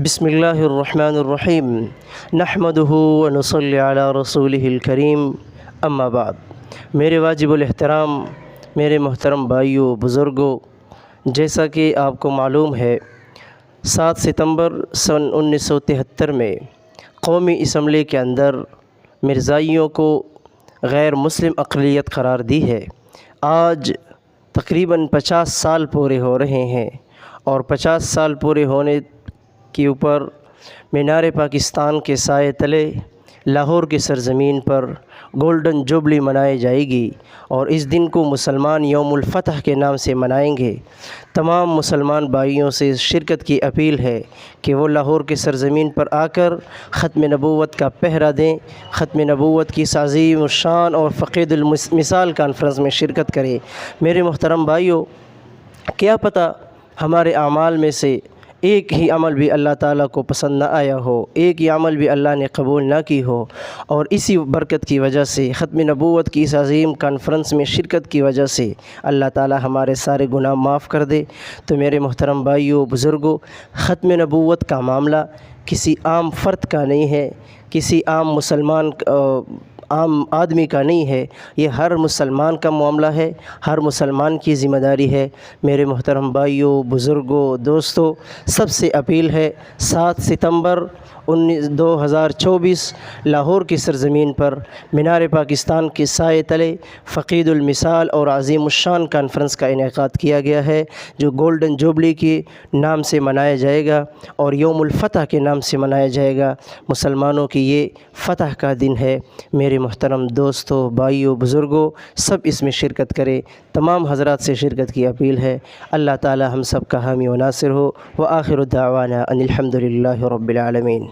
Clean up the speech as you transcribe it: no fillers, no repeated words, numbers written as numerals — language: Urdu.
بسم اللہ الرحمن الرحیم نحمدہ ونصلی علی رسولہ الکریم اما بعد۔ میرے واجب الاحترام، میرے محترم بھائیوں بزرگوں، جیسا کہ آپ کو معلوم ہے 7 ستمبر سن 1973 میں قومی اسمبلی کے اندر مرزائیوں کو غیر مسلم اقلیت قرار دی ہے۔ آج تقریباً 50 سال پورے ہو رہے ہیں اور 50 سال پورے ہونے کے اوپر مینار پاکستان کے سائے تلے لاہور کی سرزمین پر گولڈن جوبلی منائی جائے گی اور اس دن کو مسلمان یوم الفتح کے نام سے منائیں گے۔ تمام مسلمان بھائیوں سے شرکت کی اپیل ہے کہ وہ لاہور کی سرزمین پر آ کر ختم نبوت کا پہرا دیں، ختم نبوت کی اس عظیم الشان اور فقید المثال کانفرنس میں شرکت کریں۔ میرے محترم بھائیوں، کیا پتہ ہمارے اعمال میں سے ایک ہی عمل بھی اللہ تعالیٰ کو پسند نہ آیا ہو، ایک ہی عمل بھی اللہ نے قبول نہ کی ہو، اور اسی برکت کی وجہ سے ختم نبوت کی اس عظیم کانفرنس میں شرکت کی وجہ سے اللہ تعالیٰ ہمارے سارے گناہ معاف کر دے۔ تو میرے محترم بھائیوں بزرگوں، ختم نبوت کا معاملہ کسی عام فرد کا نہیں ہے، کسی عام عام آدمی کا نہیں ہے، یہ ہر مسلمان کا معاملہ ہے، ہر مسلمان کی ذمہ داری ہے۔ میرے محترم بھائیوں بزرگوں دوستوں، سب سے اپیل ہے 7 ستمبر 2024 لاہور کی سرزمین پر مینار پاکستان کے سائے تلے فقید المثال اور عظیم الشان کانفرنس کا انعقاد کیا گیا ہے، جو گولڈن جوبلی کے نام سے منایا جائے گا اور یوم الفتح کے نام سے منایا جائے گا۔ مسلمانوں کی یہ فتح کا دن ہے۔ میرے محترم دوستوں، بھائیوں، بزرگوں، سب اس میں شرکت کریں۔ تمام حضرات سے شرکت کی اپیل ہے۔ اللہ تعالی ہم سب کا حامی و ناصر ہو۔ وآخر دعوانا ان الحمد للہ رب العالمین۔